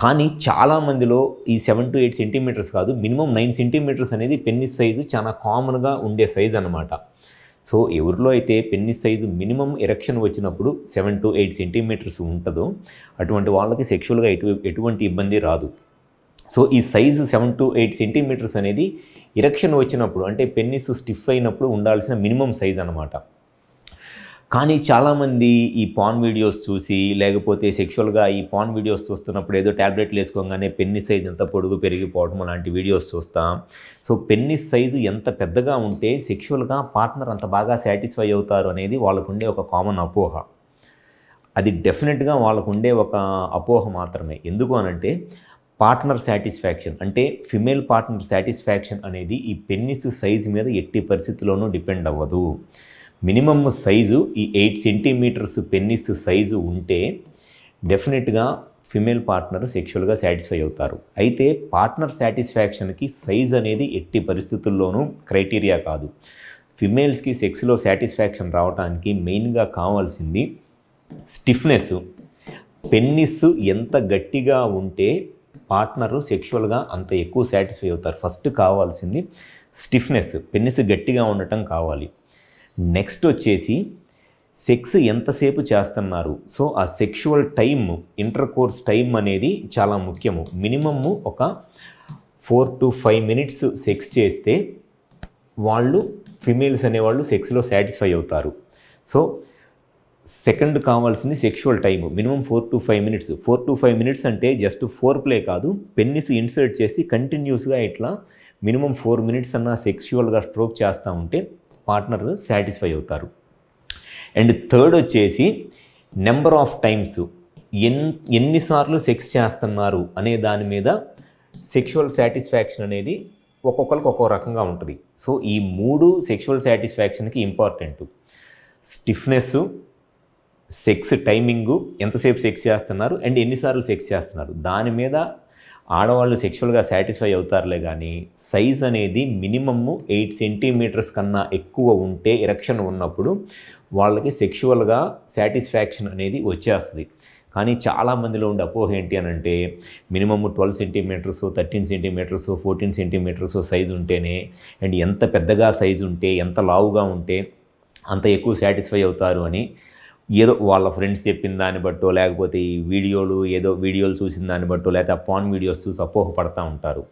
కానీ చాలామందిలో ఈ 7 to 8 సెంటీమీటర్స్ కాదు, మినిమం 9 సెంటీమీటర్స్ అనేది పెన్నిస్ సైజు చాలా కామన్గా ఉండే సైజ్ అనమాట. సో ఎవరిలో అయితే పెన్నిస్ సైజు మినిమం ఎరెక్షన్ వచ్చినప్పుడు 7 to 8 సెంటీమీటర్స్ ఉంటుందో అటువంటి వాళ్ళకి సెక్షువల్గా ఎటువంటి ఇబ్బంది రాదు. సో ఈ సైజు 7 to 8 సెంటీమీటర్స్ అనేది ఎరెక్షన్ వచ్చినప్పుడు అంటే పెన్నిస్ స్టిఫ్ అయినప్పుడు ఉండాల్సిన మినిమం సైజ్ అనమాట. కానీ చాలామంది ఈ పాన్ వీడియోస్ చూసి లేకపోతే సెక్షువల్గా ఈ పాన్ వీడియోస్ చూస్తున్నప్పుడు ఏదో ట్యాబ్లెట్లు వేసుకోగానే పెన్నిస్ సైజ్ ఎంత పొడుగు పెరిగిపోవడం అలాంటి వీడియోస్ చూస్తాం. సో పెన్నిస్ సైజు ఎంత పెద్దగా ఉంటే సెక్షువల్గా పార్ట్నర్ అంత బాగా సాటిస్ఫై అవుతారు అనేది వాళ్ళకుండే ఒక కామన్ అపోహ. అది డెఫినెట్గా వాళ్ళకుండే ఒక అపోహ మాత్రమే. ఎందుకు అనంటే పార్ట్నర్ సాటిస్ఫాక్షన్ అంటే ఫిమేల్ పార్ట్నర్ సాటిస్ఫాక్షన్ అనేది ఈ పెన్నిస్ సైజు మీద ఎట్టి పరిస్థితుల్లోనూ డిపెండ్ అవ్వదు. మినిమమ్ సైజు ఈ 8 సెంటీమీటర్స్ పెన్నిస్ సైజు ఉంటే డెఫినెట్గా ఫిమేల్ పార్ట్నర్ సెక్షువల్గా సాటిస్ఫై అవుతారు. అయితే పార్ట్నర్ సాటిస్ఫాక్షన్కి సైజ్ అనేది ఎట్టి పరిస్థితుల్లోనూ క్రైటీరియా కాదు. ఫిమేల్స్కి సెక్స్లో సాటిస్ఫాక్షన్ రావడానికి మెయిన్గా కావాల్సింది స్టిఫ్నెస్. పెన్నిస్ ఎంత గట్టిగా ఉంటే పార్ట్నరు సెక్షువల్గా అంత ఎక్కువ సాటిస్ఫై అవుతారు. ఫస్ట్ కావాల్సింది స్టిఫ్నెస్, పెన్నిస్ గట్టిగా ఉండటం కావాలి. నెక్స్ట్ వచ్చేసి సెక్స్ ఎంతసేపు చేస్తున్నారు. సో ఆ sexual time, inter course time అనేది చాలా ముఖ్యము. మినిమము ఒక 4 to 5 మినిట్స్ సెక్స్ చేస్తే వాళ్ళు ఫిమేల్స్ అనేవాళ్ళు సెక్స్లో సాటిస్ఫై అవుతారు. సో సెకండ్ కావాల్సింది sexual time minimum 4 to 5 minutes. 4 to 5 minutes అంటే జస్ట్ 4 ప్లే కాదు, పెన్నిస్ ఇన్సర్ట్ చేసి కంటిన్యూస్గా ఇట్లా మినిమం 4 మినిట్స్ అన్న సెక్షువల్గా స్ట్రోక్ చేస్తూ ఉంటే పార్ట్నర్ సాటిస్ఫై అవుతారు. అండ్ థర్డ్ వచ్చేసి నెంబర్ ఆఫ్ టైమ్స్, ఎన్నిసార్లు సెక్స్ చేస్తున్నారు అనే దాని మీద సెక్షువల్ సాటిస్ఫాక్షన్ అనేది ఒక్కొక్కరికి ఒక్కో రకంగా ఉంటుంది. సో ఈ 3 సెక్షువల్ సాటిస్ఫాక్షన్కి ఇంపార్టెంట్. స్టిఫ్నెస్, సెక్స్ టైమింగు, ఎంతసేపు సెక్స్ చేస్తున్నారు అండ్ ఎన్నిసార్లు సెక్స్ చేస్తున్నారు, దాని మీద ఆడవాళ్ళు సెక్షువల్గా సాటిస్ఫై అవుతారులే. కానీ సైజ్ అనేది మినిమమ్ 8 సెంటీమీటర్స్ కన్నా ఎక్కువ ఉంటే ఎరెక్షన్ ఉన్నప్పుడు వాళ్ళకి సెక్షువల్గా సాటిస్ఫాక్షన్ అనేది వచ్చేస్తుంది. కానీ చాలామందిలో ఉండే అపోహ ఏంటి అని అంటే minimum 12 centimetres, 13 centimetres, 14 centimetres size ఉంటేనే, అండ్ ఎంత పెద్దగా సైజు ఉంటే, ఎంత లావుగా ఉంటే అంత ఎక్కువ సాటిస్ఫై అవుతారు అని ఏదో వాళ్ళ ఫ్రెండ్స్ చెప్పిన దాన్ని బట్టో లేకపోతే ఈ వీడియోలు చూసిన దాన్ని బట్టో లేకపోతే ఆ పాన్ వీడియోస్ చూసి అపోహ పడతా ఉంటారు.